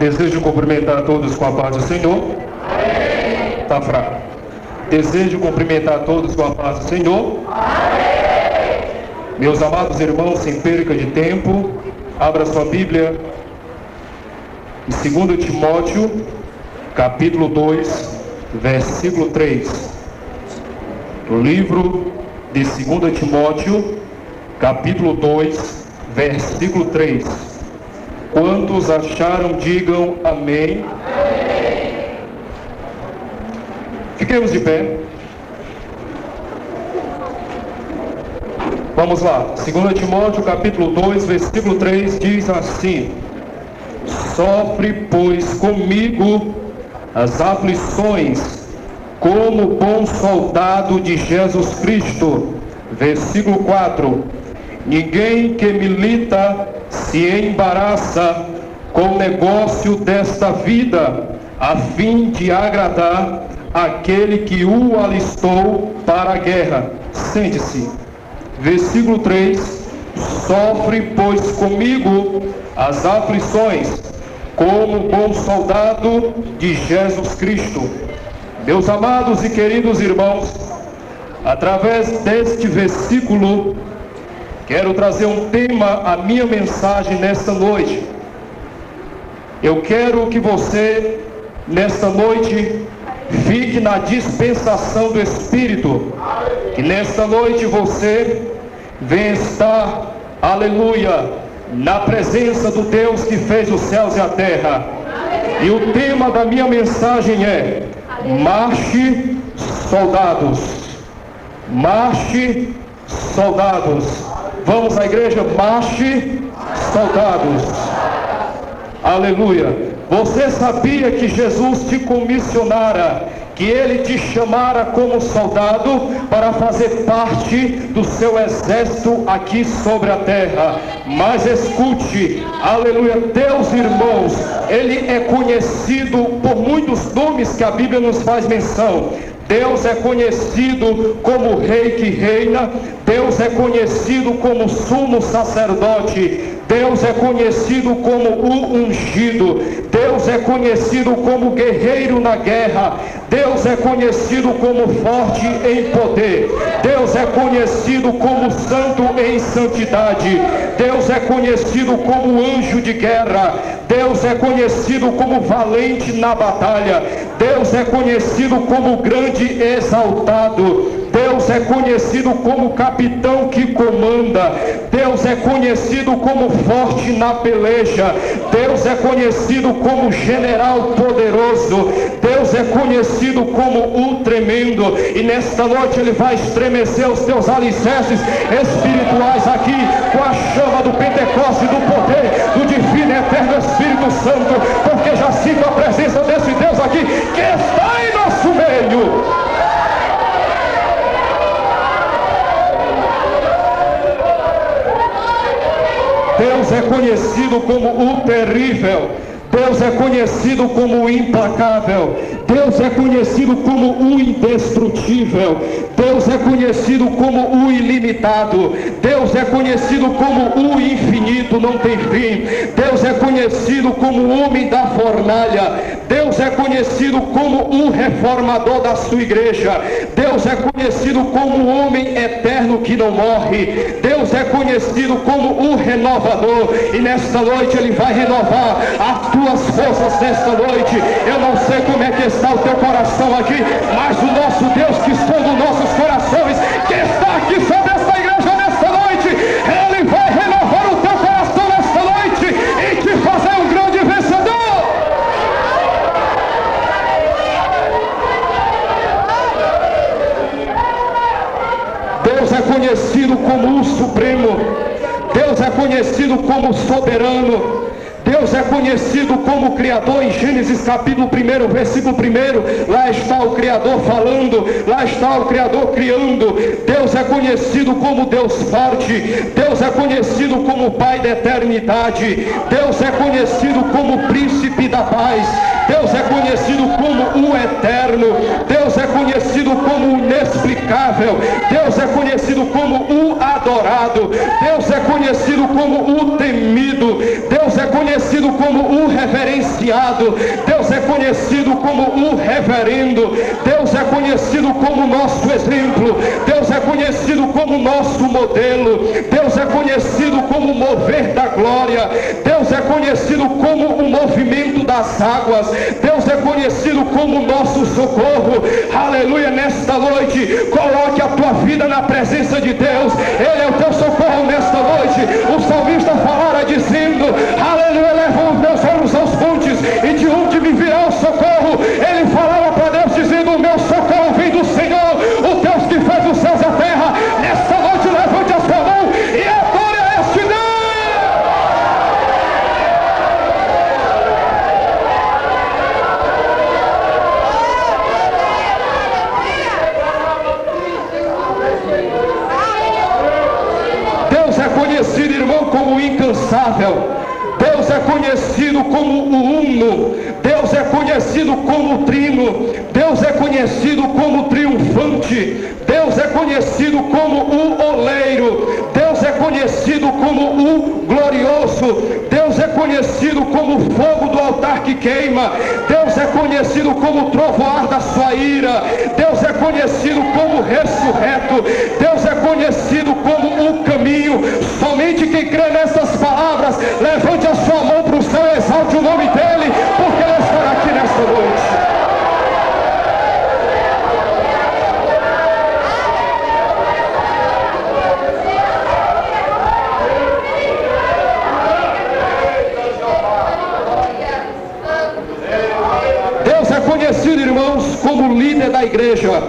Desejo cumprimentar todos com a paz do Senhor. Amém. Está fraco. Desejo cumprimentar todos com a paz do Senhor. Amém. Meus amados irmãos, sem perca de tempo, abra sua Bíblia em 2 Timóteo, capítulo 2, versículo 3. O livro de 2 Timóteo, capítulo 2, versículo 3. Quantos acharam, digam amém. Amém. Fiquemos de pé. Vamos lá. 2 Timóteo, capítulo 2, versículo 3 diz assim: sofre, pois, comigo as aflições, como bom soldado de Jesus Cristo. Versículo 4: ninguém que milita se embaraça com o negócio desta vida, a fim de agradar aquele que o alistou para a guerra. Sente-se. Versículo 3: sofre, pois, comigo as aflições, como bom soldado de Jesus Cristo. Meus amados e queridos irmãos, através deste versículo, quero trazer um tema à minha mensagem nesta noite. Eu quero que você, nesta noite, fique na dispensação do Espírito. Que nesta noite você venha estar, aleluia, na presença do Deus que fez os céus e a terra. E o tema da minha mensagem é: marche, soldados. Marche, soldados. Vamos à igreja, marche, soldados. Aleluia. Você sabia que Jesus te comissionara, que Ele te chamara como soldado para fazer parte do seu exército aqui sobre a terra? Mas escute, aleluia, Deus, irmãos, Ele é conhecido por muitos nomes que a Bíblia nos faz menção. Deus é conhecido como Rei que reina. Deus é conhecido como sumo sacerdote. Deus é conhecido como o ungido. Deus é conhecido como guerreiro na guerra. Deus é conhecido como forte em poder. Deus é conhecido como santo em santidade. Deus é conhecido como anjo de guerra. Deus é conhecido como valente na batalha. Deus é conhecido como grande exaltado. Deus é conhecido como capitão que comanda. Deus é conhecido como forte na peleja. Deus é conhecido como general poderoso. Deus é conhecido como o tremendo. E nesta noite Ele vai estremecer os teus alicerces espirituais aqui com a chama do Pentecoste, do poder, do divino e eterno Espírito Santo, porque já sinto a presença desse Deus aqui que está em nosso meio. Deus é conhecido como o terrível. Deus é conhecido como o implacável. Deus é conhecido como o indestrutível. Deus é conhecido como o ilimitado. Deus é conhecido como o infinito, não tem fim. Deus é conhecido como o homem da fornalha. Deus é conhecido como o reformador da sua igreja. Deus é conhecido como o homem eterno que não morre. Deus é conhecido como o renovador. E nesta noite Ele vai renovar as tuas forças nesta noite. Eu não sei como é que está o teu coração aqui, mas o nosso Deus que sonda os nossos corações, que está aqui sobre esta igreja nesta noite, Ele vai renovar o teu coração nesta noite e te fazer um grande vencedor. Deus é conhecido como o Supremo. Deus é conhecido como soberano. Deus é conhecido como Criador. Em Gênesis capítulo 1, versículo 1, lá está o Criador falando, lá está o Criador criando. Deus é conhecido como Deus forte. Deus é conhecido como Pai da eternidade. Deus é conhecido como Príncipe da paz. Deus é conhecido como o eterno. Deus é conhecido como o inexplicável. Deus é conhecido como o adorado. Deus é conhecido como o temido. Deus é conhecido conhecido como o reverenciado, Deus é conhecido como o reverendo, Deus é conhecido como nosso exemplo, Deus é conhecido como nosso modelo, Deus é conhecido como o mover da glória, Deus é conhecido como o movimento das águas, Deus é conhecido como nosso socorro. Aleluia. Nesta noite, coloque a tua vida na presença de Deus, Ele é o teu socorro nesta noite. O salmista falara dizendo, aleluia, levam os meus olhos aos montes, e de onde me virá o socorro? Ele falava para Deus dizendo, o meu socorro vem do Senhor, o Deus que fez os céus e a terra. Nesta noite levante a sua mão e adore a este Deus. Deus é conhecido, irmão, como incansável. Deus é conhecido como o uno. Deus é conhecido como o trino. Deus é conhecido como o triunfante. Deus é conhecido como o oleiro. Deus é conhecido como o glorioso. Deus é conhecido como o fogo do altar que queima. Deus é conhecido como o trovoar da sua ira. Deus é conhecido como o ressurreto. Deus é conhecido como o caminho. Somente quem crê nessas palavras, levante a sua mão para o céu e exalte o nome dele, porque ele estará aqui nesta noite. Deus é conhecido, irmãos, como líder da igreja.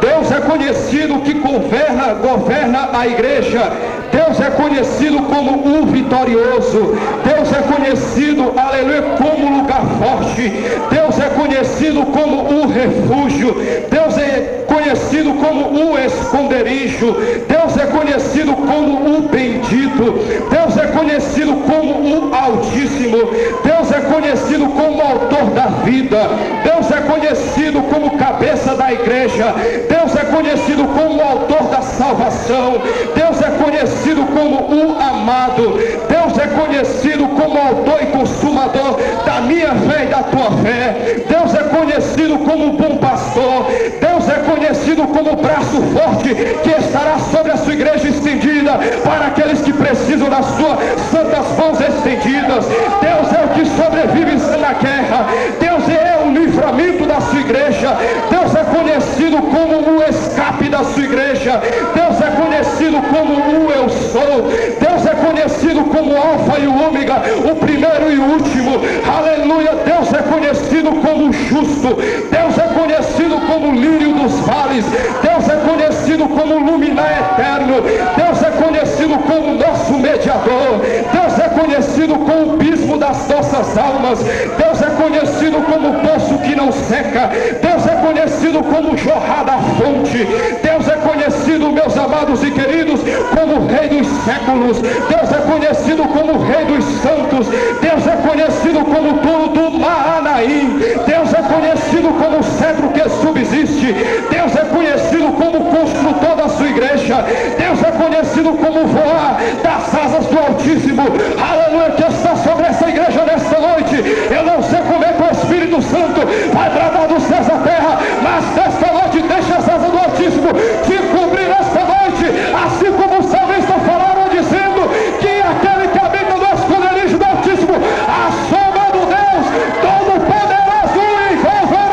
Deus é conhecido que governa a igreja. Deus é conhecido como o vitorioso. Deus é conhecido, aleluia, como lugar forte. Deus é conhecido como o refúgio. Deus é conhecido como o esconderijo. Deus é conhecido como o bendito. Deus é conhecido como o Altíssimo. Deus é conhecido como o autor da vida. Deus é conhecido como cabeça da igreja. Deus é conhecido como o autor da salvação. Deus é conhecido como o amado. Deus é conhecido como o autor e consumador da minha fé e da tua fé. Deus é conhecido como o bom pastor. Deus é conhecido como o braço forte que estará sobre a sua igreja estendida para aqueles que precisam das suas santas mãos estendidas. Deus é o que sobrevive na guerra. Deus é o livramento da sua igreja. Deus é conhecido como o escape da sua igreja. Deus é conhecido como o eu sou. Deus é conhecido como o alfa e o ômega, o primeiro e o último. Aleluia. Deus é conhecido como o justo. Deus é conhecido como o lírio dos vales. Deus é conhecido como o luminar eterno. Deus é conhecido como o nosso mediador. Deus é conhecido como o bispo das nossas almas. Deus é conhecido como o poço que não seca. Deus é conhecido como jorrar da fonte. Deus é conhecido, meus amados e queridos, como o Rei dos séculos. Deus é conhecido como o Rei dos santos. Deus é conhecido como o dono do Mahanaim. Deus é conhecido como o cedro que subsiste. Deus é conhecido como o construtor da sua igreja. Deus é conhecido como o voar das asas do Altíssimo. Aleluia, que está sobre essa igreja nesta noite. Eu não sei como é que o Espírito Santo vai tratar dos céus à terra, mas nesta noite deixa as asas do Altíssimo te cobrir nesta noite, assim como o salmista falaram dizendo que aquele que habita no esconderijo do Altíssimo, a sombra do Deus Todo-Poderoso envolverá.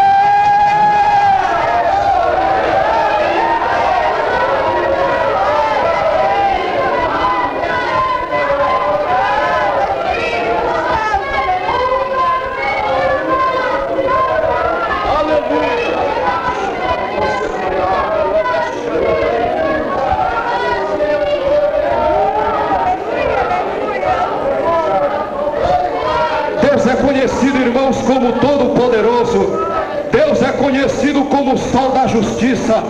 Deus é conhecido, irmãos, como Todo-Poderoso. Deus é conhecido como o Sol da Justiça.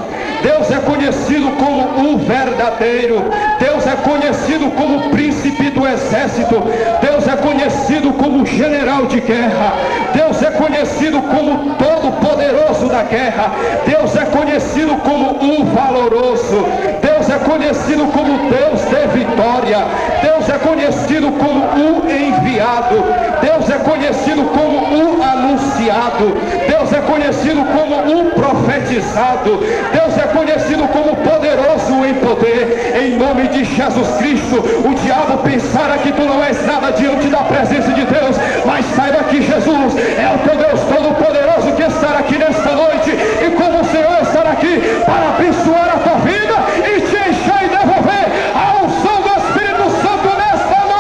Deus é conhecido como o verdadeiro. Deus é conhecido como o príncipe do exército. Deus é conhecido como o general de guerra. Deus é conhecido como todo-poderoso da guerra. Deus é conhecido como o valoroso. Deus é conhecido como Deus de vitória. Deus Deus é conhecido como o enviado. Deus é conhecido como o anunciado. Deus é conhecido como o profetizado. Deus é conhecido como poderoso em poder. Em nome de Jesus Cristo, o diabo pensara que tu não és nada diante da presença de Deus, mas saiba que Jesus é o teu Deus Todo-Poderoso que estará aqui nesta noite, e como o Senhor estará aqui para abençoar a tua vida e te encher e devolver a unção do Espírito Santo nesta noite.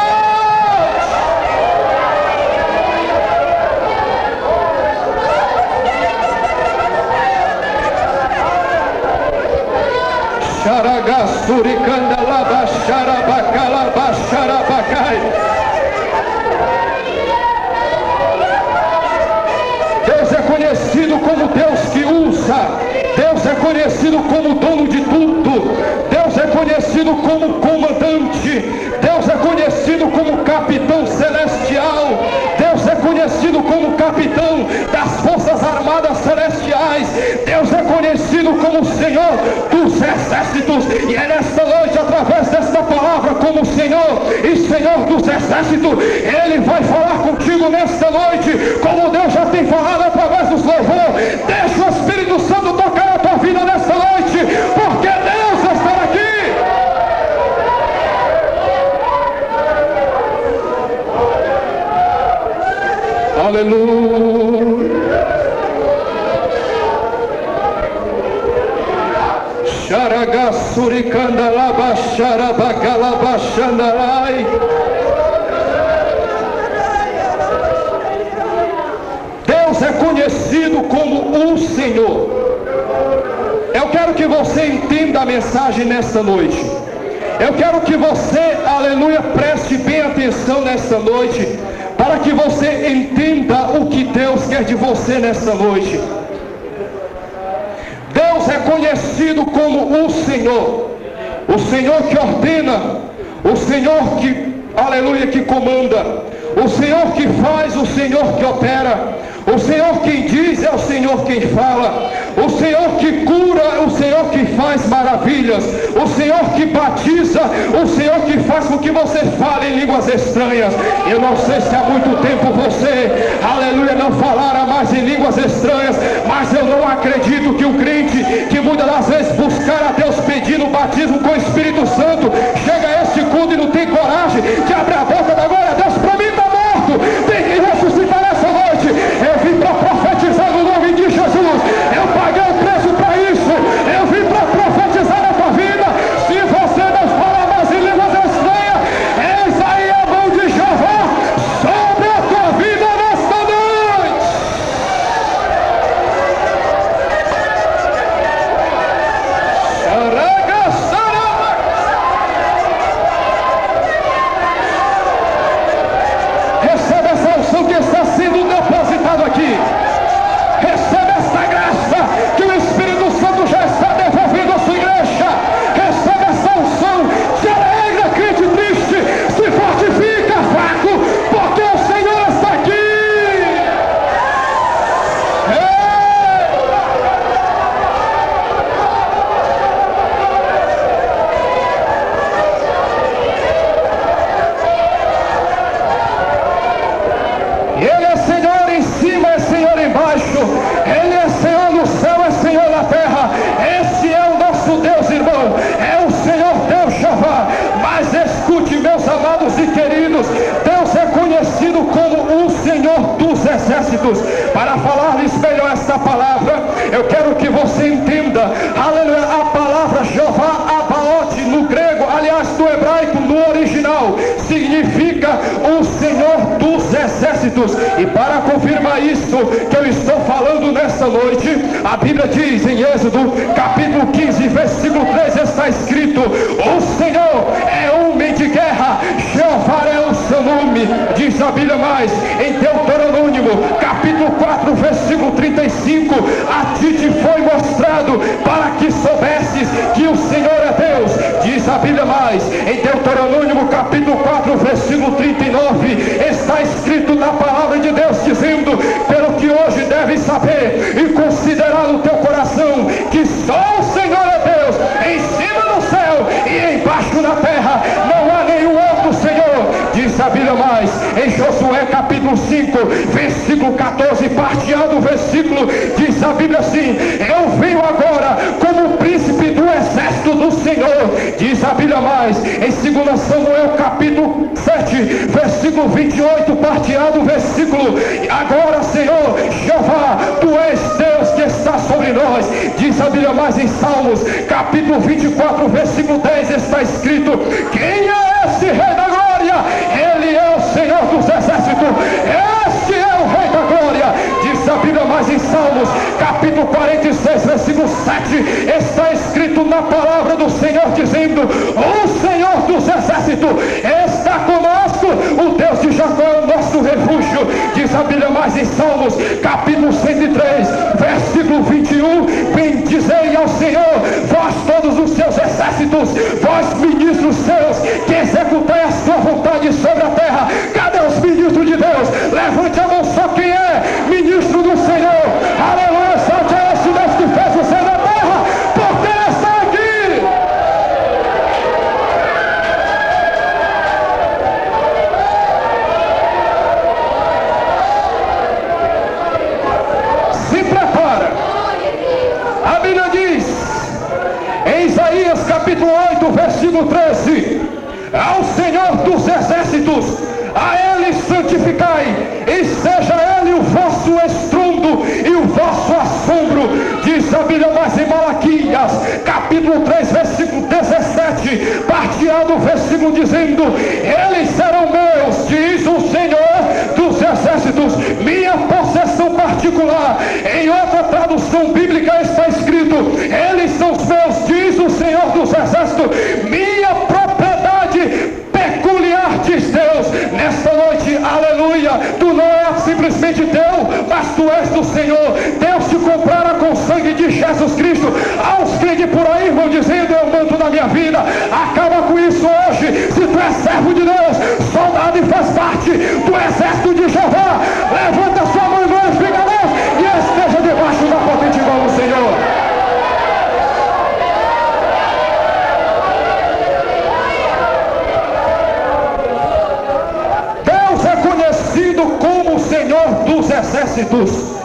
Xaragasturicanda laba xarabacalaba xarabacai. Deus é conhecido como Deus que usa. Deus é conhecido como dono de tudo. Deus é conhecido como comandante. Deus é conhecido como capitão celestial. Deus é conhecido como capitão das forças armadas celestiais. Deus é conhecido como Senhor dos exércitos. E é nesta noite, através desta palavra, como Senhor e Senhor dos exércitos, Ele vai falar contigo nesta noite, como Deus já tem falado através dos louvores. Deixa o Espírito Santo tocar a tua vida nesta noite, porque Deus está aqui. Aleluia. Xaragassuricanda laba xarabacalaba xandarai. Deus é conhecido como o Senhor. Eu quero que você entenda a mensagem nesta noite. Eu quero que você, aleluia, preste bem atenção nesta noite, para que você entenda o que Deus quer de você nesta noite. Deus é conhecido como o Senhor que ordena, o Senhor que, aleluia, que comanda, o Senhor que faz, o Senhor que opera, o Senhor quem diz é o Senhor quem fala, o Senhor que cura, o Senhor que faz maravilhas, o Senhor que batiza, o Senhor que faz com que você fale em línguas estranhas. Eu não sei se há muito tempo você, aleluia, não falara mais em línguas estranhas, mas eu não acredito que o crente que muitas das vezes buscar a Deus pedindo o batismo com o Espírito Santo, chega a este culto e não tem coragem de abrir a boca da glória a Deus. Para mim está morto, tem que ressuscitar nessa noite. Eu vim para profetizar no nome de Jesus. Eu paguei o preço para isso. Eu vim para profetizar na tua vida. Se você não fala mais em línguas estranhas, eis aí a mão de Jeová sobre a tua vida nesta noite. Recebe essa unção que está sendo depositado aqui. Recebe essa graça que o Espírito Santo já está devolvendo à sua igreja. Recebe essa unção, se alegra, crente triste, se fortifica, fraco, porque o Senhor está aqui. Ele é Senhor em cima, é Senhor embaixo. Ele é Senhor no céu, é Senhor na terra. Esse é o nosso Deus, irmão. É o Senhor Deus Jeová. Mas escute, meus amados e queridos, Deus é conhecido como o Senhor dos exércitos. Para falar-lhes melhor esta palavra, eu quero que você entenda, aleluia, a palavra Jeová Abaote no grego, aliás, no hebraico, no original, significa o Senhor dos exércitos. E para confirmar isso que eu estou falando nesta noite, a Bíblia diz em Êxodo capítulo 15 versículo 3, está escrito: o Senhor é homem de guerra, Jeová é o seu nome. Diz a Bíblia mais em Deuteronômio capítulo 4 versículo 35: a ti te foi mostrado para que soubesses que o Senhor é Deus. Diz a Bíblia mais em Deuteronômio capítulo 4 versículo 39, está escrito na palavra de Deus, dizendo: pelo que hoje deves saber e considerar no teu coração, que só o Senhor é Deus, em cima no céu e embaixo na terra. Não há nenhum outro Senhor versículo 14, parte A do versículo, diz a Bíblia assim: eu venho agora como príncipe do exército do Senhor. Diz a Bíblia mais, em 2 Samuel capítulo 7, versículo 28, parte A do versículo: agora, Senhor Jeová, tu és Deus que está sobre nós. Diz a Bíblia mais em Salmos capítulo 24, versículo 10, está escrito: quem é esse Rei da Glória? Ele é o Senhor dos Exércitos, este é o Rei da Glória. Diz a Bíblia mais em Salmos capítulo 46, versículo 7, está escrito na palavra do Senhor, dizendo: o Senhor dos Exércitos está conosco, o Deus de Jacó é o nosso refúgio. Diz a Bíblia mais em Salmos capítulo 103, versículo 21, bendizei ao Senhor, vós todos os seus exércitos, vós ministros seus, que executai a sua vontade sobre a terra. Cadê os ministros de Deus? Levante a mão só quem é ministro do Senhor. Aleluia, salte a esse Deus que fez o céu da terra, porque ele está aqui. Se prepara. A Bíblia diz em Isaías capítulo 8, versículo 13: ao Senhor dos exércitos, a Ele santificai, e seja Ele o vosso estrondo e o vosso assombro. Diz a Bíblia mais em Malaquias capítulo 3, versículo 17, parte A do versículo, dizendo: eles serão meus, diz o Senhor dos exércitos, minha possessão particular. Em outra tradução bíblica está escrito: eles são os meus, diz o Senhor dos exércitos, minha propriedade peculiar, diz Deus. Nesta noite, aleluia, tu não és simplesmente teu, mas tu és do Senhor. Deus te comprara com o sangue de Jesus Cristo. Aos que por aí vão dizendo: eu manto na minha vida, acaba com isso hoje. Se tu és servo de Deus, soldado e faz parte do exército de Jeová, levanta sua mão e glorifica a Deus e esteja debaixo da potente mão do Senhor. Como o Senhor dos exércitos.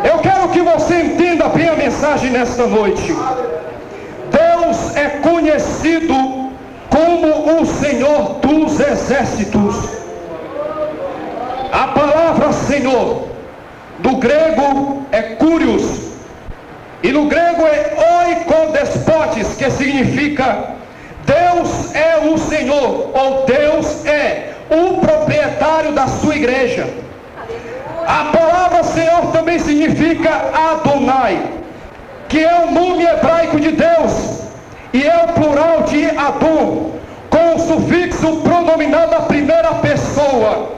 Eu quero que você entenda bem a mensagem nesta noite. Deus é conhecido como o Senhor dos exércitos. A palavra Senhor do grego é Kyrios, e no grego é oikodespotes, que significa Deus é o Senhor, ou Deus é o proprietário da sua igreja. A palavra Senhor também significa Adonai, que é o nome hebraico de Deus, e é o plural de Adon, com o sufixo pronominal da primeira pessoa.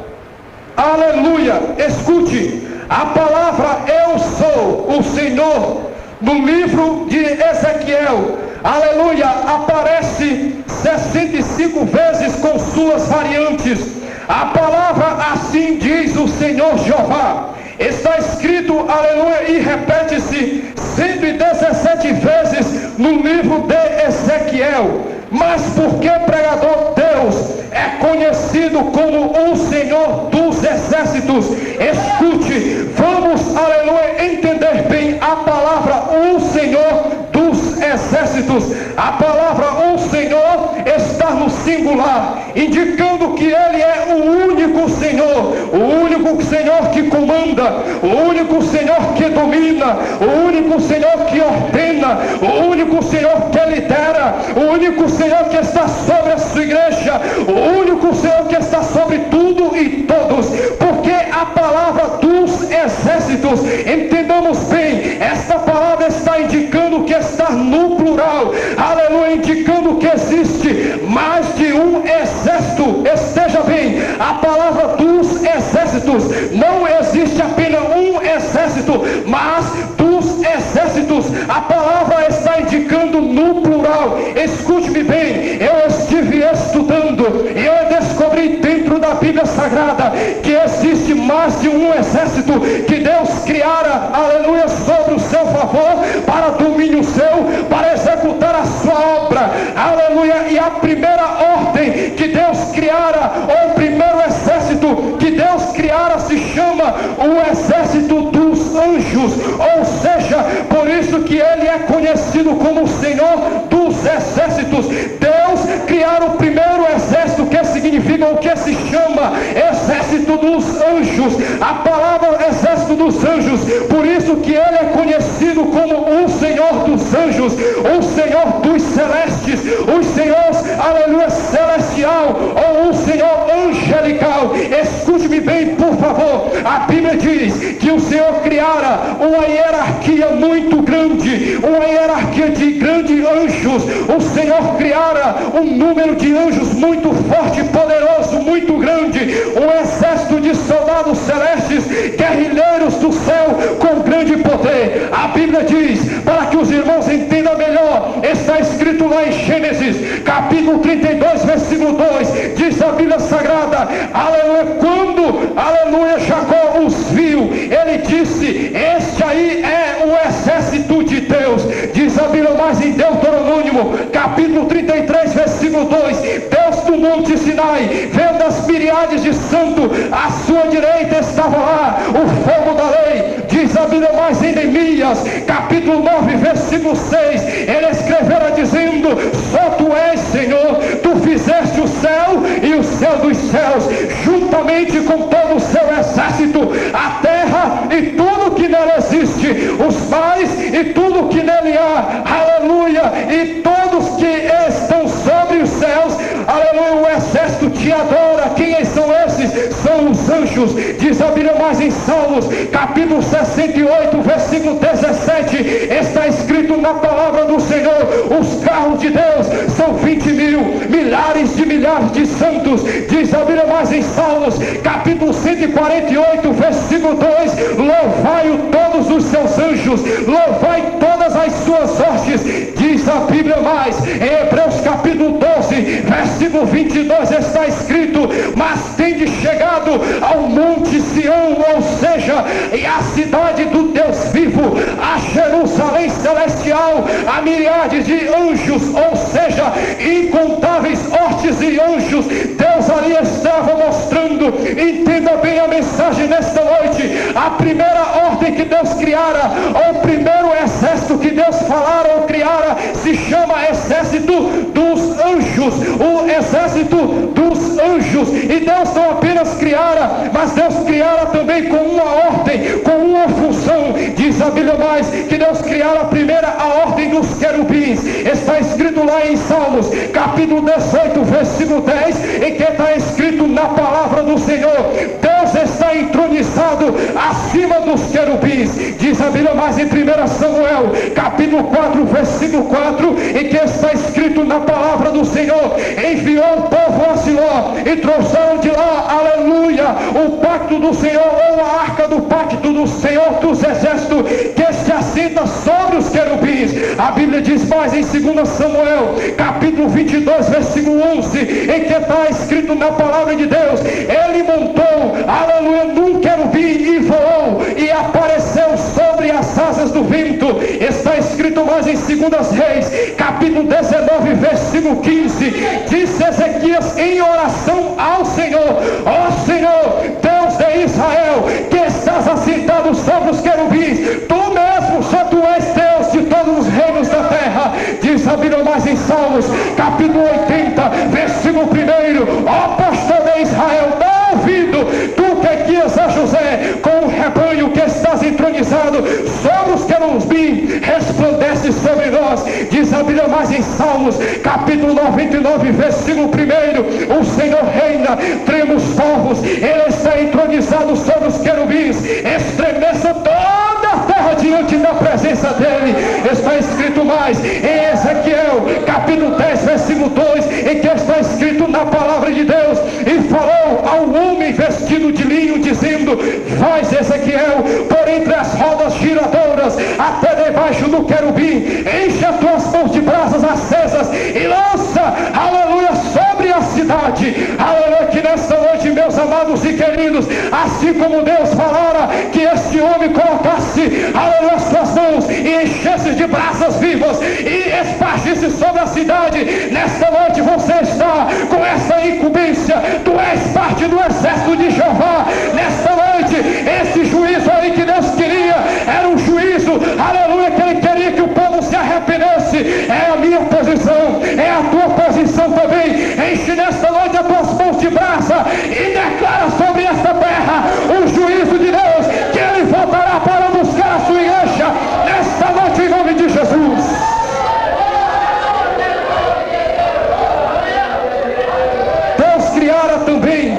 Aleluia, escute, a palavra eu sou o Senhor no livro de Ezequiel, aleluia, aparece 65 vezes com suas variantes. A palavra assim diz o Senhor Jeová está escrito, aleluia, e repete-se 117 vezes no livro de Ezequiel. Mas porque pregador Deus é conhecido como o Senhor dos exércitos, escute, vamos, aleluia, entender bem a palavra o Senhor dos exércitos. A palavra o Senhor está no singular, indicando que Ele é o único Senhor, o único Senhor que comanda, o único Senhor que domina, o único Senhor que ordena, o único Senhor que lidera, o único Senhor que está sobre a sua igreja, o único Senhor que está sobre tudo e todos. Porque a palavra dos exércitos, entendamos bem, esta palavra está indicando que está no plural, aleluia, indicando que existe mais de um exército. Esteja bem, a palavra dos exércitos, não existe apenas um exército, mas dos exércitos. A palavra está indicando no plural. Escute-me bem, eu estive estudando e eu descobri dentro da Bíblia Sagrada que existe mais de um exército que Deus criara, aleluia, sobre o seu favor, para domínio seu, para executar a sua obra, aleluia. E a primeira ordem que Deus criara, ou o primeiro exército que Deus o exército dos anjos, ou seja, por isso que ele é conhecido como o Senhor dos exércitos. Deus criou o primeiro exército, que significa o que se chama exército dos anjos, a palavra exército dos anjos, por isso que ele é conhecido como o Senhor dos anjos, o Senhor dos celestes, os senhores, aleluia, celestial, ou o Senhor angelical. Escute-me bem, por favor. A Bíblia diz que o Senhor criara uma hierarquia muito grande, uma hierarquia de grandes anjos. O Senhor criara um número de anjos muito forte, poderoso, muito grande, um exército de soldados celestes, guerrilheiros do céu com grande poder. A Bíblia diz, para que os irmãos entendam melhor, está escrito lá em Gênesis capítulo 32, versículo 2, diz a Bíblia Sagrada, aleluia, quando, aleluia, Jacó os viu, ele disse, este aí é o exército de Deus. Diz a Bíblia mais em Deuteronômio capítulo 33, versículo 2, Deus do monte Sinai, vendo as miriades de santo, à sua direita estava lá o fogo da lei. Diz a Bíblia mais em Neemias capítulo 9, versículo 6, ele escrevera dizendo, só tu és Senhor, tu fizeste o céu e o céu dos céus, juntamente com todo o seu exército, a terra e tudo que nela existe, os mares e tudo que nele há, aleluia, e todos que estão sobre os céus, aleluia, o exército te adora. Quem são esses? São os anjos. Diz a Bíblia mais em Salmos capítulo 68, versículo 17, está escrito na palavra do Senhor, os carros de Deus são 20 mil, milhares de milhares de santos. Diz a Bíblia mais em Salmos capítulo 148, versículo 2, louvai-o todos os seus anjos, louvai todas as suas hostes. Diz a Bíblia mais em Hebreus capítulo 12, versículo 22, está escrito, mas tende chegado ao monte Sião, ou seja, e a cidade do Deus vivo, a Jerusalém celestial, a miríades de anjos, ou seja, incontáveis hostes e anjos. Deus ali estava mostrando, entenda bem a mensagem nesta noite, a primeira ordem que Deus criara, ou o primeiro exército que Deus falara ou criara, se chama exército dos anjos, o exército dos anjos. E Deus não apenas criara, mas Deus criara também com uma ordem, com uma função. Diz a Bíblia mais que Deus criara a primeira a ordem dos querubins, está escrito lá em Salmos capítulo 18, versículo 10, em que está escrito na palavra do Senhor, Deus está entronizado acima dos querubins. Diz a Bíblia mais em 1 Samuel capítulo 4, versículo 4, em que está escrito na palavra do Senhor, enviou o povo a Siló e trouxeram de lá, aleluia, o pacto do Senhor, ou a arca do pacto do Senhor dos exércitos, que se assenta sobre os querubins. A Bíblia diz mais em 2 Samuel capítulo 22, versículo 11, em que está escrito na palavra de Deus, ele montou, aleluia, num querubim e voou e apareceu sobre as asas do vento. Está escrito mais em 2 Reis capítulo 19, versículo 15, disse Ezequias em oração ao Senhor, ó Senhor, Deus de Israel, que estás assentado sobre os querubins, tu mesmo, só tu és Deus de todos os reinos da terra. Diz a Bíblia mais em Salmos capítulo 80, versículo 1, ó pastor de Israel, dá ouvido, tu que guias a José com o rebanho, que estás entronizado sobre os querubins, resplandece sobre nós. Diz a Bíblia mais em Salmos capítulo 99, versículo 1, o Senhor reina, trema os povos, ele está entronizado sobre os querubins, estremeça toda a terra diante da presença dele. Está escrito mais em Ezequiel capítulo 10, versículo 2, em que está escrito na palavra de Deus, e falou ao homem vestido de linho, dizendo, faz Ezequiel por entre as rodas giradoras até debaixo do querubim, enche as tuas mãos de brasas acesas e lança, aleluia, sobre a cidade. Aleluia, que nesta noite, meus amados e queridos, assim como Deus falara que este homem colocasse, aleluia, as suas mãos e enchesse de brasas vivas e espargisse sobre a cidade, nesta noite você está com essa incumbência, tu és parte do exército de Jeová. Nesta noite esse juiz posição, é a tua posição também. Enche nesta noite as tuas mãos de graça e declara sobre esta terra o juízo de Deus, que Ele voltará para buscar a sua igreja nesta noite em nome de Jesus. Deus criara também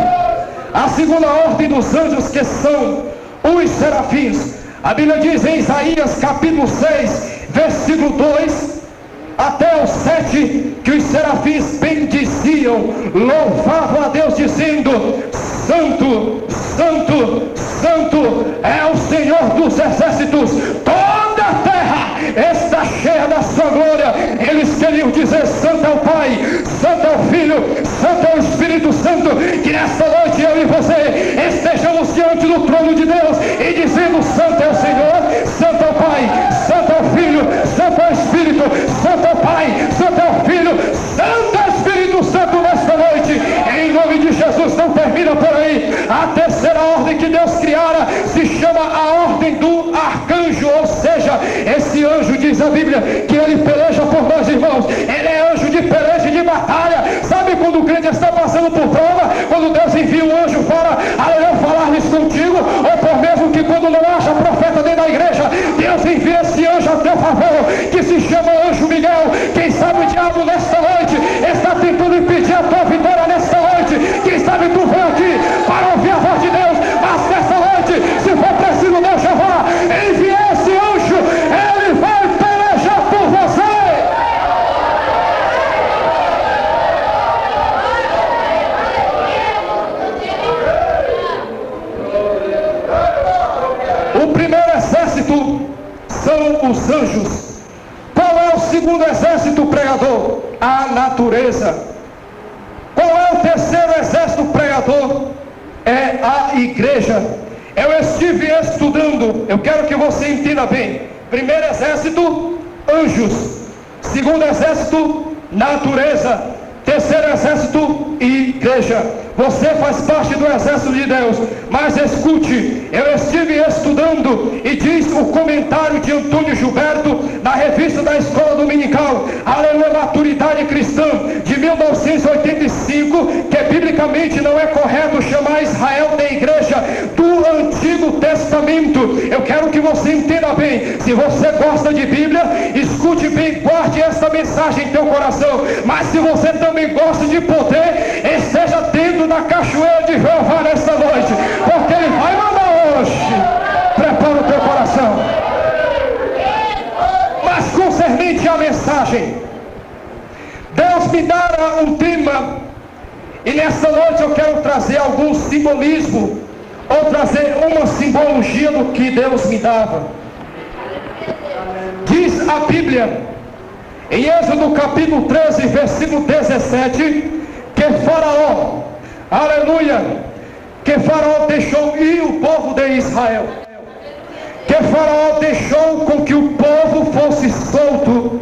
a segunda ordem dos anjos, que são os serafins. A Bíblia diz em Isaías capítulo 6, versículo 2 até o 7, que os serafins bendiziam, louvavam a Deus, dizendo: Santo, Santo, Santo é o Senhor dos exércitos, toda a terra está cheia da sua glória. Eles queriam dizer: Santo é o Pai, Santo é o Filho, Santo é o Espírito Santo. Que nesta noite eu e você estejamos diante do trono de Deus e dizendo: Santo é o Senhor, Santo é o Pai, Santo é o Filho, Santo é o Espírito, Santo é o Pai, Santo é o Filho, Santo é o Espírito Santo nesta noite, em nome de Jesus. Não termina por aí. A terceira ordem que Deus criara se chama a ordem do arcanjo, ou seja, esse anjo, diz a Bíblia, que ele peleja por nós, irmãos. Ele é anjo de peleja e de batalha. Sabe quando o crente está passando por prova? Quando Deus envia um anjo para, aleluia, falar-lhes contigo, ou por mesmo que quando não haja profeta dentro da igreja, Deus envia esse anjo a teu favor, que se chama anjo Miguel. Quem sabe o diabo nesta noite está tentando impedir a tua vitória nesta noite. Quem sabe tu veio aqui para ouvir a voz de Deus, mas nesta noite, se for preciso, Deus já vai enviar esse anjo. Ele vai pelejar por você. O primeiro exército são os anjos. Qual é o segundo exército pregador? A natureza. Qual é o terceiro exército pregador? É a igreja. Eu estive estudando, eu quero que você entenda bem. Primeiro exército, anjos. Segundo exército, natureza. Terceiro exército, igreja. Você faz parte do exército de Deus. Mas escute, eu estive estudando e diz o comentário de Antônio Gilberto na revista da Escola Dominical, Aleluia, Maturidade Cristã, de 1985, que biblicamente não é correto chamar Israel de igreja do Antigo Testamento. Eu quero que você entenda bem. Se você gosta de Bíblia, escute bem, guarde esta mensagem em teu coração. Mas se você também gosta de poder, esteja dentro da cachoeira de Jeová nesta noite, porque Ele vai mandar hoje. Prepara o teu coração. Mas concernente à mensagem, Deus me dará um tema, e nesta noite eu quero trazer algum simbolismo, ou trazer uma simbologia do que Deus me dava. Diz a Bíblia em Êxodo capítulo 13, versículo 17, que Faraó, aleluia, que Faraó deixou ir o povo de Israel, que Faraó deixou com que o povo fosse solto.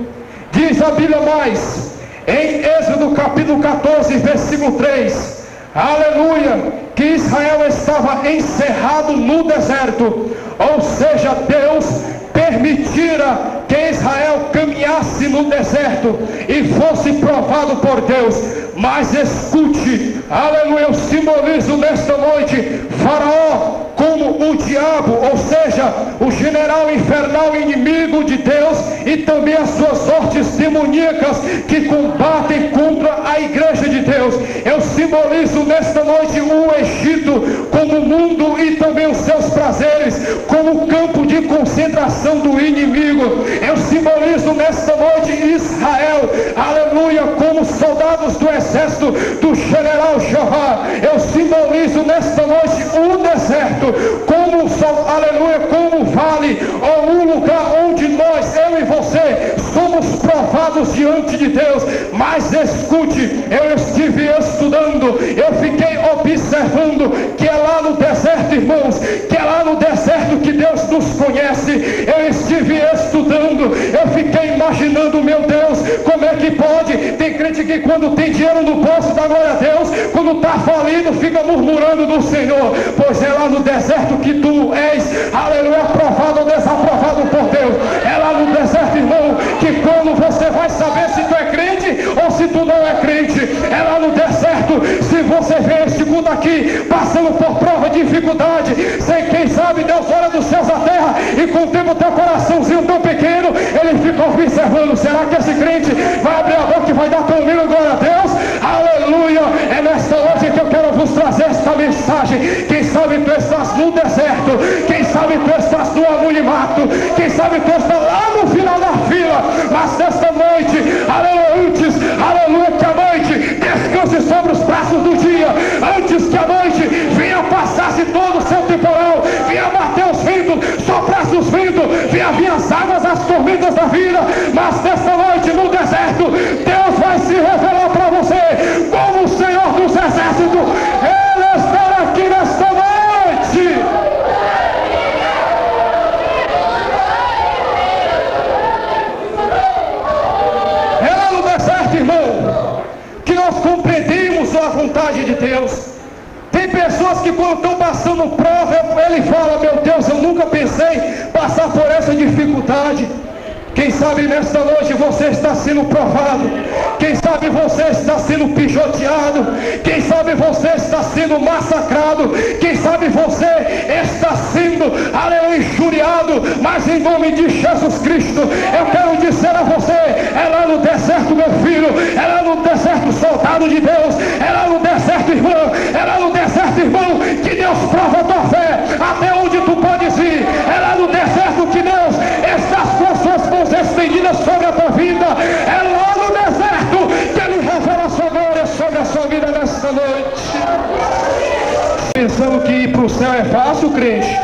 Diz a Bíblia mais, em Êxodo capítulo 14, versículo 3, aleluia, que Israel estava encerrado no deserto, ou seja, Deus permitira que Israel caminhasse no deserto e fosse provado por Deus. Mas escute, aleluia, eu simbolizo nesta noite Faraó como o diabo, ou seja, o general infernal inimigo de Deus, e também as suas hortes demoníacas que combatem contra a igreja de Deus. Eu simbolizo nesta noite o Egito como o mundo e também os seus prazeres, como campo de concentração do inimigo. Eu simbolizo nesta noite Israel, aleluia, como soldados do exército do general Jeová. Eu simbolizo nesta noite o deserto como, aleluia, como um vale, ou um lugar onde nós, eu e você, somos provados diante de Deus. Mas escute, eu estive estudando, eu fiquei observando que é lá no deserto, irmãos, que é lá no deserto que Deus nos conhece. Eu estive estudando, eu fiquei imaginando, meu Deus, como é que pode? Tem crente que quando tem dinheiro no bolso dá glória a Deus, quando está falido fica murmurando do Senhor. Pois é lá no deserto que tu és, aleluia, aprovado ou desaprovado por Deus. É lá no no deserto, irmão, que quando você vai saber se tu é crente ou se tu não é crente. É lá no deserto, se você vê este culto aqui, passando por prova de dificuldade, sem quem sabe Deus olha dos céus à terra e contempla o teu coraçãozinho tão pequeno, ele fica observando, será que esse crente vai abrir a boca e vai dar pelo menos glória a Deus? Aleluia! É nesta noite que eu quero vos trazer esta mensagem. Quem sabe tu estás no deserto, quem sabe tu estás no anonimato, quem sabe tu estás lá no final da fila, mas nesta noite, aleluia, antes, aleluia, que a noite descanse sobre os braços do dia, antes que a noite venha passar-se todo o seu temporal, venha bater os ventos, soprasse os ventos, venha vir as águas, as tormentas da vida, mas nesta noite no deserto, Deus vai se revelar para você como o Senhor dos exércitos. Ele está aqui nesta noite. É lá no deserto, irmão, que nós compreendemos a vontade de Deus. Tem pessoas que quando estão passando prova, ele fala, meu Deus, eu nunca pensei passar por essa dificuldade. Quem sabe nesta noite você está sendo provado, quem sabe você está sendo pisoteado, quem sabe você está sendo massacrado, quem sabe você está sendo, aleluia, injuriado, mas em nome de Jesus Cristo, eu quero dizer a você, é lá no deserto, meu filho, é lá no deserto, soldado de Deus, é lá no deserto, irmão, é lá no deserto, irmão, que Deus prova a tua fé, até onde tu podes ir, é lá no deserto que Deus está com as suas mãos estendidas sobre a tua vida, é lá no deserto que Ele revela a sua glória sobre a sua vida nesta noite. Pensando que ir para o céu é fácil, crente?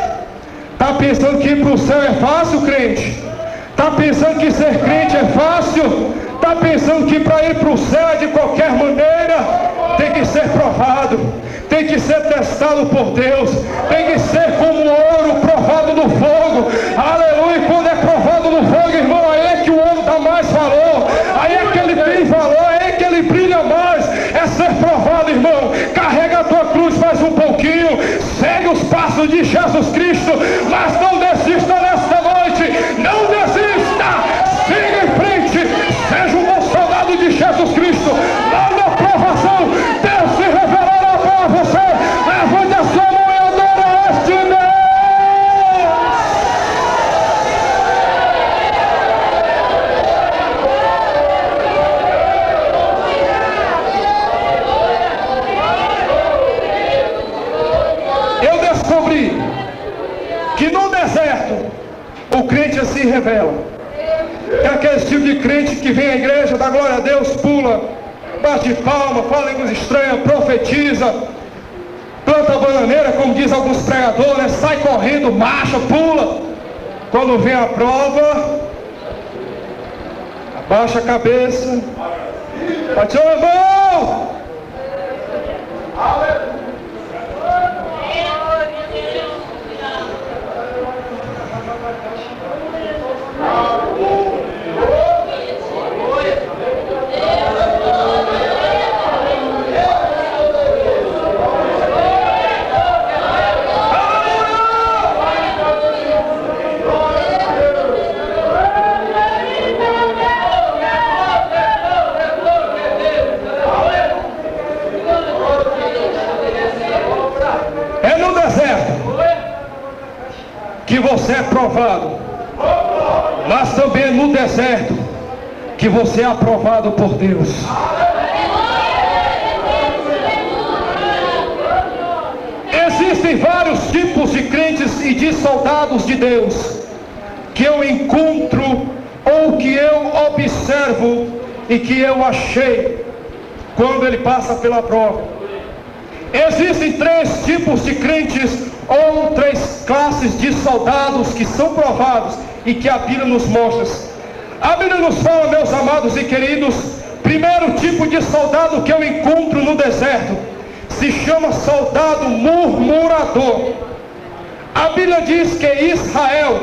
Está pensando que ir para o céu é fácil, crente? Está pensando que ser crente é fácil? Está pensando que para ir para o céu é de qualquer maneira? Tem que ser provado, tem que ser testado por Deus, tem que ser como ouro provado no fogo. Aleluia! Quando é provado no fogo, irmão, aí é que o ouro dá mais valor, aí é que ele tem valor, aí é que ele brilha mais. É ser provado, irmão. Carrega a tua cruz mais um pouquinho, segue os passos de Jesus Cristo, mas não desista nesta noite, não desista, siga em frente, seja um bom soldado de Jesus Cristo. Lá na provação, Deus se revelará para você. Levante a sua mão e adora este Deus. Eu descobri que no deserto o crente se revela. É aquele tipo de crente que vem à igreja, dá glória a Deus, pula, bate palma, fala línguas estranhas, profetiza, planta a bananeira, como diz alguns pregadores, né? Sai correndo, marcha, pula. Quando vem a prova, abaixa a cabeça, bate o irmão. Que você é provado, mas também no deserto que você é aprovado por Deus. Existem vários tipos de crentes e de soldados de Deus que eu encontro ou que eu observo e que eu achei quando ele passa pela prova. Existem três tipos de crentes ou três classes de soldados que são provados e que a Bíblia nos mostra. A Bíblia nos fala, meus amados e queridos, primeiro tipo de soldado que eu encontro no deserto se chama soldado murmurador. A Bíblia diz que Israel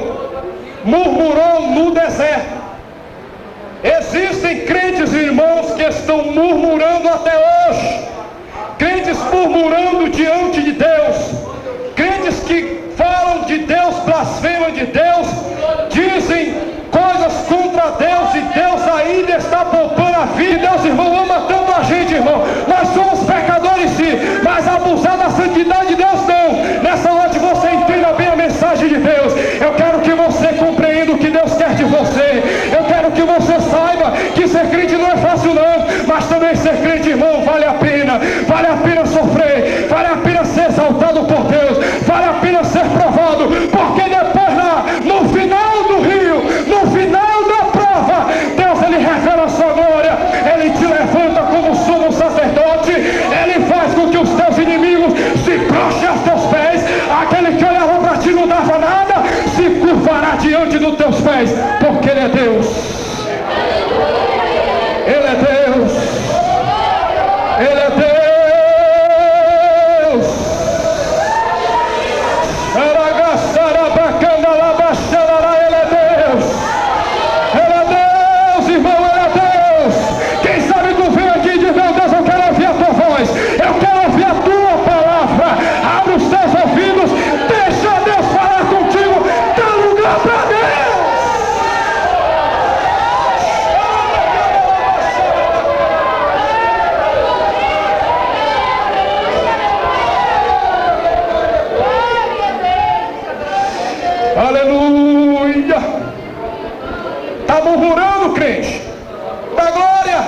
murmurou no deserto. Existem crentes e irmãos que estão murmurando até hoje, crentes murmurando diante de Deus, crentes que falam de Deus, blasfemam de Deus, dizem coisas da santidade de Deus, não. Nessa noite você entenda bem a mensagem de Deus. Eu quero que você compreenda o que Deus quer de você. Eu quero que você saiba que ser crente não é fácil não, mas também ser crente, irmão, vale a pena. Vale a pena sofrer, vale a pena ser exaltado por Deus, vale a pena ser provado, porque depois lá, no final do rio, no final da prova, Deus ele revela a sua glória, ele te levanta como sumo sacerdote, ele faz com que os teus inimigos se prostrem aos teus pés, aquele que olhava para ti não dava nada, se curvará diante dos teus pés, porque ele é Deus. Ele é Deus. Ele é Deus. Ele é Deus. Ele é Deus, irmão, ele é Deus. Quem sabe tu vem aqui e diz, meu Deus, eu quero ouvir a tua voz, eu quero ouvir a tua palavra. Abre os teus ouvidos, deixa Deus falar contigo, dá lugar para Deus. Aleluia! Está murmurando, crente? Da glória!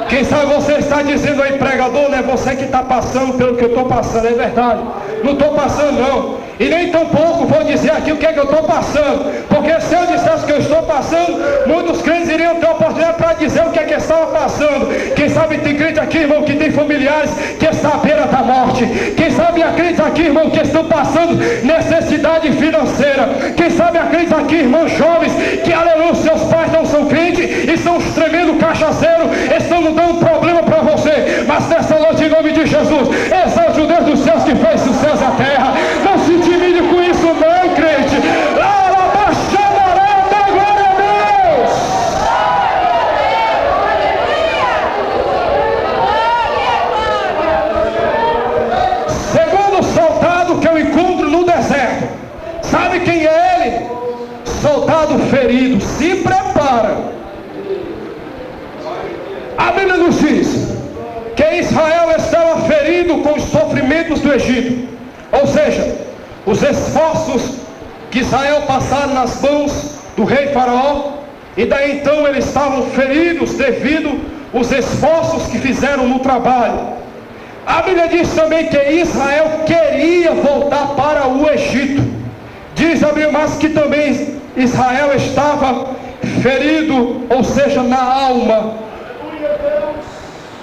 Quem sabe você está dizendo aí, pregador, não é você que está passando pelo que eu estou passando, é verdade. Não estou passando não. E nem tão pouco vou dizer aqui o que é que eu estou passando. Porque se eu dissesse que eu estou passando, muitos crentes iriam ter oportunidade para dizer o que é que estava passando. Quem sabe tem crente aqui, irmão, que tem familiares que está à beira da morte. Quem sabe há crentes aqui, irmão, que estão passando necessidade financeira. Quem sabe há crentes aqui, irmãos jovens, que aleluia, seus pais não são crentes e são uns tremendos cachaceiros, estão dando problema para você. Mas nessa noite, em nome de Jesus, exalte o Deus dos céus que fez os céus e a terra. Não se intimide com isso não, crente. Glória a Deus. Segundo soldado que eu encontro no deserto, sabe quem é ele? Soldado ferido. Se prepara. A Bíblia nos diz que Israel estava ferido com os sofrimentos do Egito. Ou seja, os esforços que Israel passaram nas mãos do rei Faraó, e daí então eles estavam feridos devido aos esforços que fizeram no trabalho. A Bíblia diz também que Israel queria voltar para o Egito. Diz a Bíblia, mas que também Israel estava ferido, ou seja, na alma.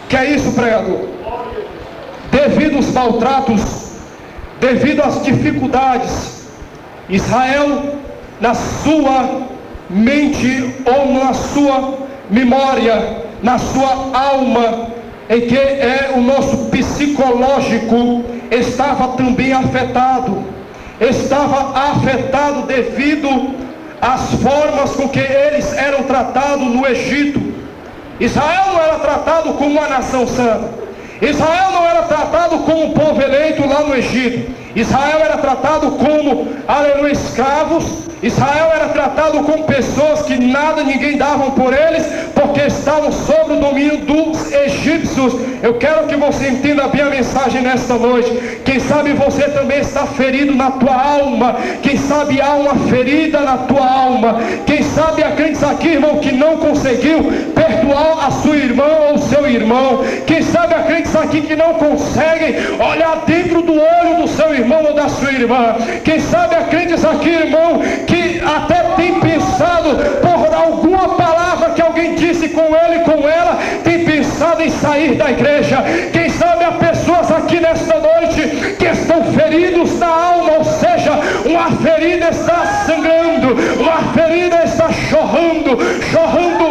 Que é isso, pregador? Devido aos maltratos, devido às dificuldades, Israel, na sua mente ou na sua memória, na sua alma, em que é o nosso psicológico, estava também afetado. Estava afetado devido às formas com que eles eram tratados no Egito. Israel não era tratado como uma nação santa. Israel não era tratado como um povo eleito lá no Egito. Israel era tratado como, aleluia, escravos. Israel era tratado como pessoas que nada, ninguém davam por eles, porque estavam sob o domínio dos egípcios. Eu quero que você entenda bem a mensagem nesta noite. Quem sabe você também está ferido na tua alma. Quem sabe há uma ferida na tua alma. Quem sabe há crentes aqui, irmão, que não conseguiu perdoar a sua irmã ou o seu irmão. Quem sabe há crentes aqui que não conseguem olhar dentro do olho do seu irmão ou da sua irmã. Quem sabe há crentes aqui, irmão, que até tem pensado por alguma palavra que alguém disse com ele, com ela, tem pensado em sair da igreja. Quem sabe há pessoas aqui nesta noite que estão feridos na alma, ou seja, uma ferida está sangrando, uma ferida está chorrando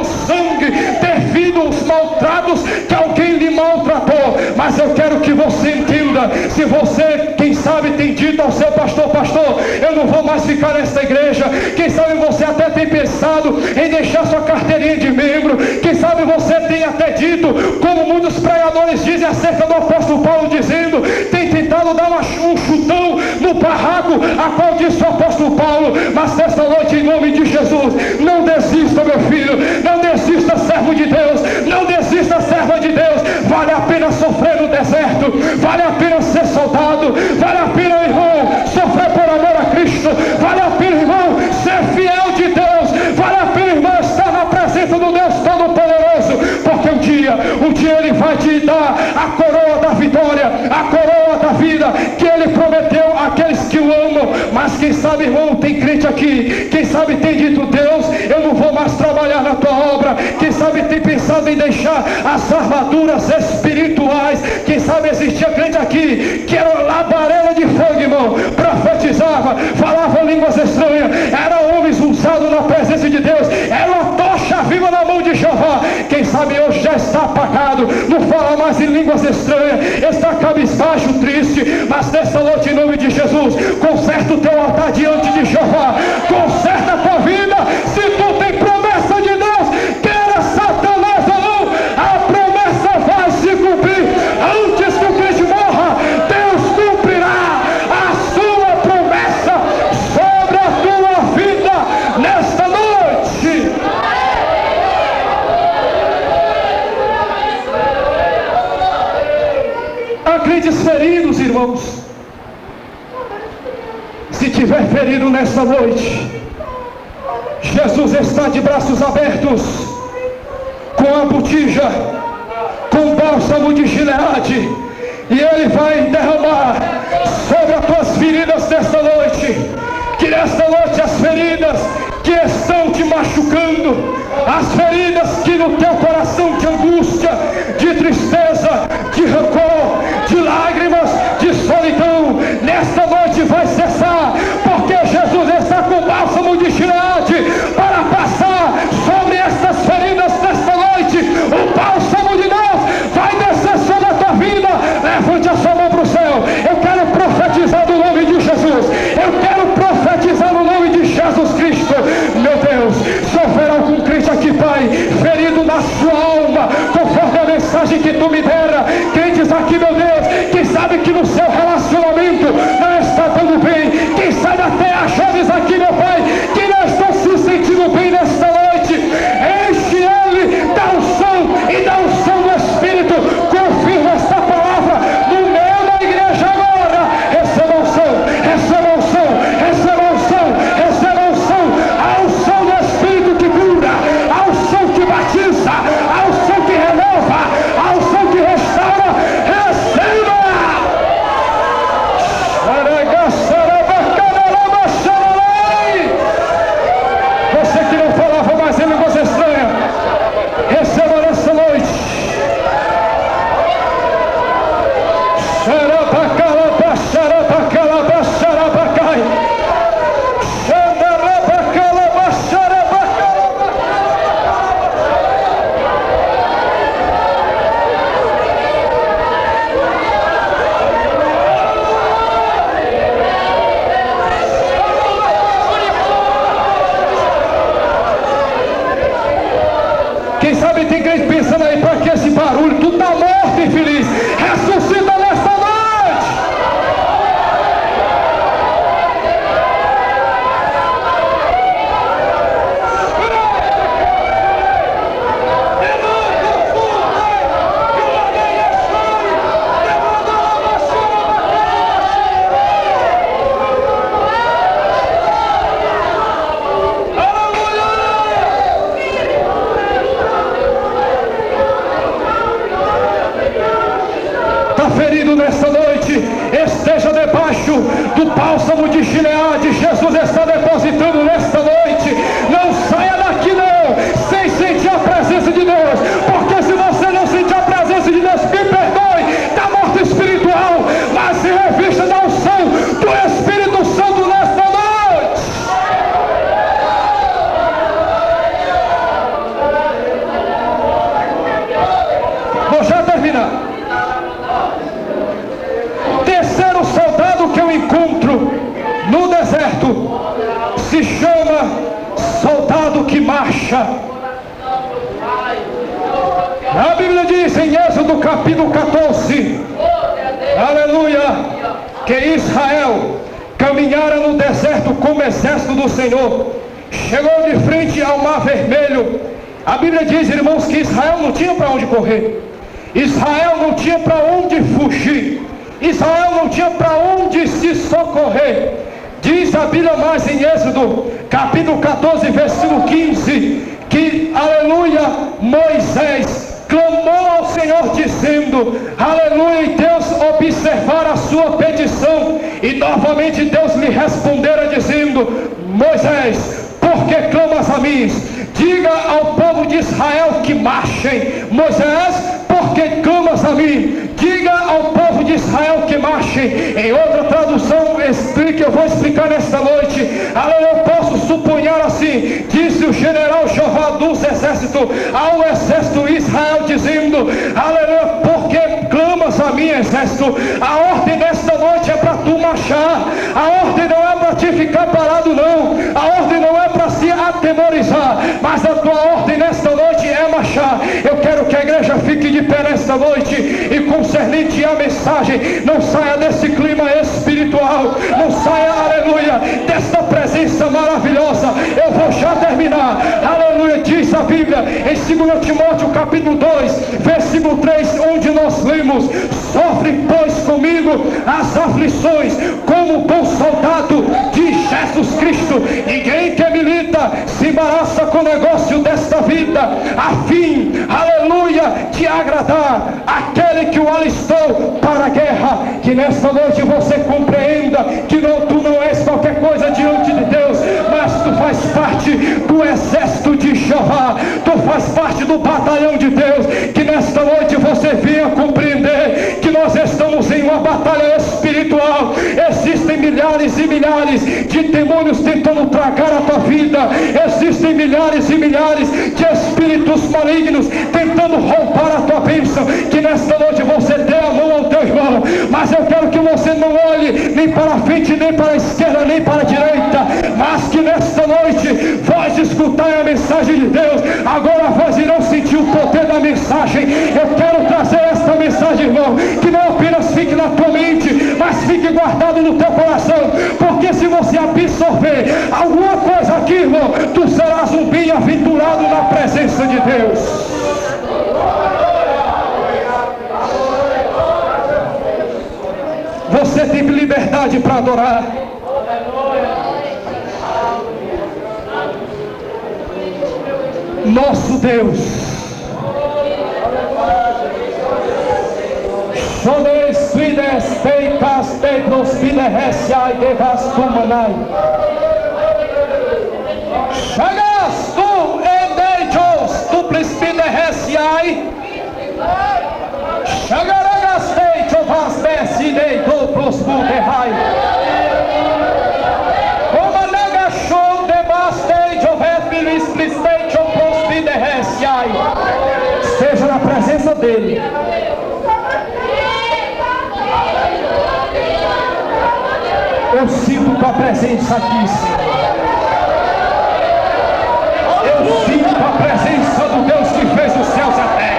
sangue devido aos maltratos que alguém lhe maltratou. Mas eu quero que você entenda, se você, quem sabe, tem dito ao seu pastor, eu não vou mais ficar nesta igreja. Quem sabe você até tem pensado em deixar sua carteirinha de membro. Quem sabe você tem até dito, como muitos pregadores dizem acerca do apóstolo Paulo, dizendo, tem tentado dar um chutão no barraco, a qual disse o apóstolo Paulo. Mas nesta noite, em nome de Jesus, não desista, meu filho, não desista, servo de Deus, não desista, serva de Deus. Vale a pena sofrer no deserto, Vale a pena ser soldado. Vale a pena, irmão, sofrer por amor a Cristo. Vale a pena, irmão, ser fiel de Deus. Vale a pena, irmão, estar na presença do Deus Todo-Poderoso. Porque um dia Ele vai te dar a coroa da vitória, a coroa da vida, que Ele prometeu àqueles que o amam. Mas quem sabe, irmão, tem crente aqui, quem sabe tem dito: Deus, eu não vou mais trabalhar na tua obra. Quem sabe tem pensado em deixar as armaduras espirituais. Quem sabe existia crente aqui que era labareda de fogo, irmão, profetizava, falava línguas estranhas, era homens usados na presença de Deus, era uma tocha viva na mão de Jeová. Quem sabe hoje já está apagado, não fala mais em línguas estranhas, está cabisbaixo, triste. Mas nessa noite, em nome de Jesus, conserta o teu altar diante de Jeová, conserta a tua vida. Se tu tem promessa de Deus, queira Satanás ou não, a promessa vai se cumprir. Antes que o crente morra, Deus cumprirá a sua promessa sobre a tua vida nesta noite. Há crentes feridos, irmãos. Se tiver ferido nesta noite, Jesus está de braços abertos, com a botija, com o bálsamo de Gileade, e Ele vai derramar sobre as tuas feridas nesta noite. Que nesta noite as feridas que estão te machucando, as feridas que no teu coração de angústia, de tristeza, de rancor, de lágrimas, de solidão, nesta noite vai cessar, porque Jesus está com o bálsamo de Gileade para passar sobre estas feridas nesta noite. O bálsamo de Deus vai descer sobre a tua vida. Levante a sua mão para o céu. Eu quero profetizar no nome de Jesus. Eu quero profetizar no nome de Jesus Cristo. Meu Deus, se houver algum crente aqui, Pai, ferido na sua alma, conforme a mensagem que tu me dera, crentes aqui, meu Deus, quem sabe que no seu relacionamento não está dando bem, quem sabe até há jovens aqui, meu Pai, que não estão se sentindo bem nesta noite, enche ele da unção e da unção do Espírito. Confirma esta palavra no meio da igreja agora. Receba a unção, receba a unção, receba a unção, receba a unção, a unção do Espírito que cura, a unção que batiza, a unção que renova, a unção que restaura. Receba! Você que não falava mais em línguas estranhas, receba nessa noite. Quem sabe tem crente pensando aí: para que esse barulho? Tu está morto, infeliz. Ressuscita nesta noite. Ferido nesta noite, esteja debaixo do bálsamo de Gileade. Jesus está depositando nesta noite. Não saia daqui não, sem sentir a presença de Deus, porque se você não sentir a presença de Deus, me perdoe, está morto espiritual, mas se revista da unção do Espírito Santo nesta noite. Vou já terminar. Terceiro soldado que eu encontro no deserto se chama soldado que marcha. A Bíblia diz em Êxodo capítulo 14, aleluia, que Israel caminhara no deserto como exército do Senhor, chegou de frente ao Mar Vermelho. A Bíblia diz, irmãos, que Israel não tinha para onde correr. Israel não tinha para onde fugir. Israel não tinha para onde se socorrer. Diz a Bíblia mais em Êxodo, capítulo 14, versículo 15, que, aleluia, Moisés clamou ao Senhor dizendo, aleluia, e Deus observara a sua petição, e novamente Deus lhe respondera dizendo, Moisés, por que clamas a mim? Diga ao povo de Israel que marchem. Moisés, por que clamas a mim? Diga ao povo de Israel que marchem. Em outra tradução explica, eu vou explicar nesta noite. Aleluia, eu posso suponhar assim, disse o general Jeová dos exércitos ao exército de Israel dizendo, aleluia, por que clamas a mim, exército? A ordem nesta noite é para tu marchar. A ordem não é para te ficar parado, não. A ordem não é para se atemorizar, mas a tua ordem nesta noite é marchar. Eu quero que a igreja fique de pé nesta noite, e concernente à mensagem, não saia desse clima espiritual, não saia, aleluia, desta presença maravilhosa. Eu vou já terminar, aleluia. Diz a Bíblia em 2 Timóteo capítulo 2, versículo 3, onde nós lemos, sofre pois comigo as aflições, como bom soldado de Jesus Cristo. Ninguém que milita se embaraça com o negócio desta vida, a fim, aleluia, de agradar aquele que o alistou para a guerra. Que nesta noite você compreenda que tu não és qualquer coisa diante de Deus, mas tu faz parte do exército de Jeová, tu faz parte do batalhão de Deus. Que nesta noite você venha compreender que nós estamos em uma batalha espiritual. Existem milhares e milhares de demônios tentando tragar a tua vida, existem milhares e milhares de espíritos malignos tentando roubar a tua bênção. Que nesta noite você dê a mão ao teu irmão, mas eu quero que você não olhe nem para a frente, nem para a esquerda, nem para a direita, mas que nesta noite vós escutai a mensagem de Deus. Agora vós irão sentir o poder da mensagem. Eu quero trazer esta mensagem, irmão, que não apenas fique na tua mente, mas fique guardado no teu coração, porque se você absorver alguma coisa aqui, irmão, tu serás um bem-aventurado na presença de Deus. Você tem liberdade para adorar. Nosso Deus. Chones fides peitas pedros fideresiai devastumanai. Chagas tu endeios duplis fideresiai. Chagaragastei chovas decidei duplos buderrai. Como nega show debastei chovet filis plistei chopos fideresiai. Esteja na presença dele. Eu sinto tua presença aqui, Senhor. Eu sinto a presença do Deus que fez os céus e a terra.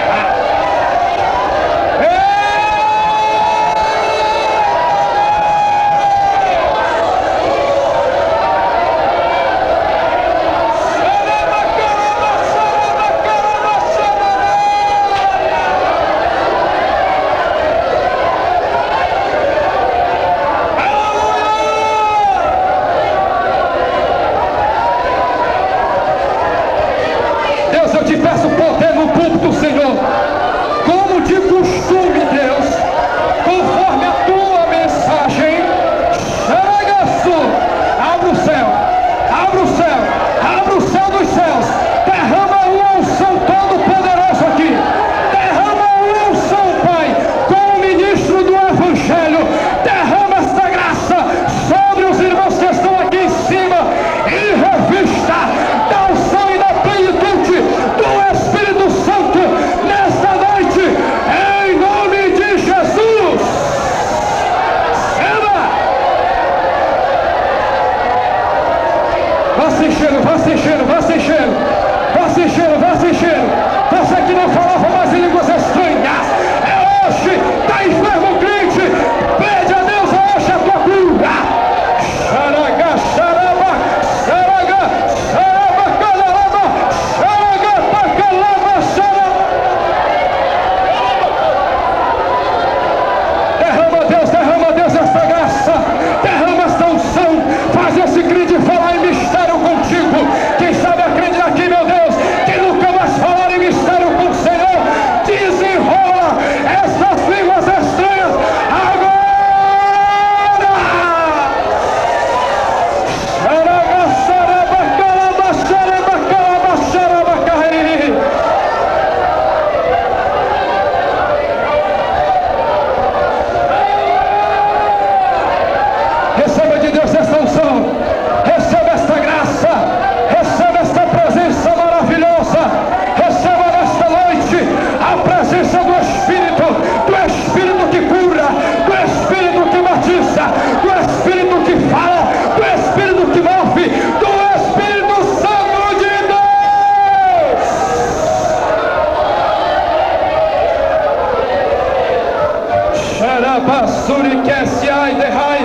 Basuri Kessi ai de Rai,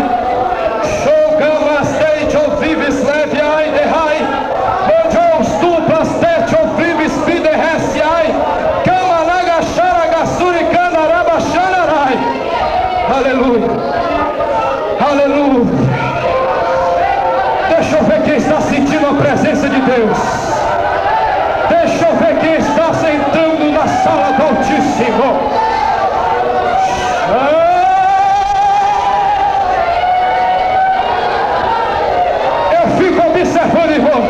Shogamas Deit Ovivis Levi ai de Rai, Bojos Duplas Deit Ovivis Pide Hessi ai, Kamanaga Sharagasuri Kanaraba Shararai. Aleluia, aleluia. Deixa eu ver quem está sentindo a presença de Deus. Deixa eu ver quem está entrando na sala do Altíssimo. Eu fico observando, irmão.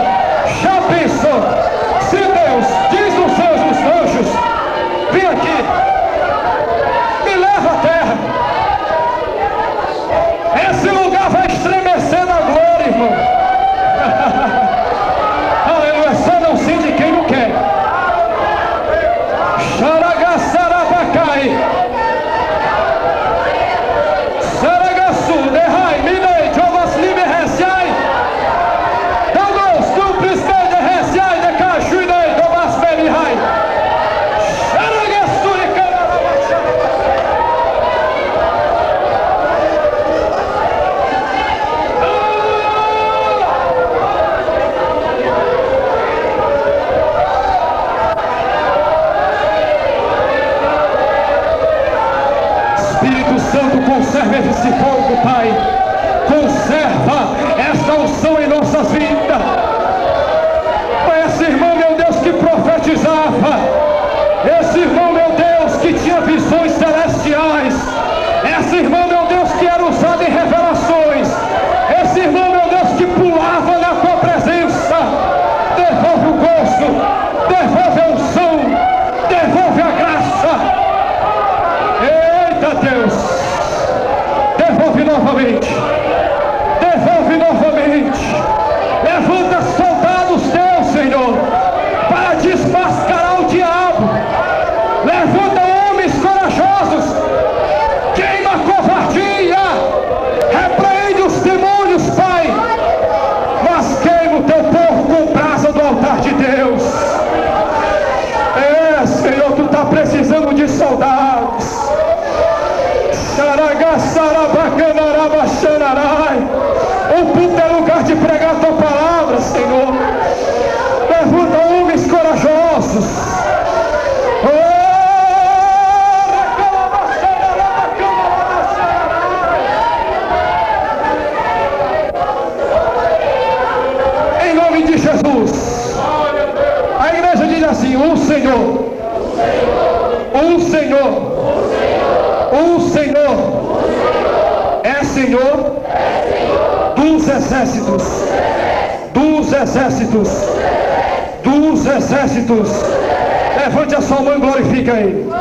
Já pensou? Se Deus diz nos seus anjos: vem aqui, me leva à terra. Esse lugar vai estremecer na glória, irmão. Aleluia, só não sim de quem não quer. Xaragassarabacai, Saragassu, Derrai, Minei, Jovas Libe Reciai, Dagos, Duplis Bede Reciai, de Cachuinei, Dovas Benihai, Xaragassu e Canarabachai. Espírito Santo, conserva esse fogo, Pai. Conserva esta unção em nossas vidas. Esse irmão, meu Deus, que profetizava. Esse irmão, meu Deus, que tinha visões celestiais. Esse irmão, meu Deus, que era usado em revelações. Esse irmão, meu Deus, que pulava na tua presença. Devolve o gozo, devolve a unção, devolve a graça. Eita Deus, devolve novamente, devolve novamente. Levanta soldados teus, Senhor, para desmascarar o diabo. Levanta homens corajosos, queima a covardia, repreende os demônios, Pai, mas queima o teu povo com brasa do altar de Deus. Senhor, tu está precisando de soldados. O púlpito é lugar de pregar a tua palavra, Senhor. Levanta homens corajosos. Em nome de Jesus. A igreja diz assim: o Senhor, o Senhor, o Senhor é Senhor dos exércitos, dos exércitos, dos exércitos. Levante a sua mão e glorifica Ele.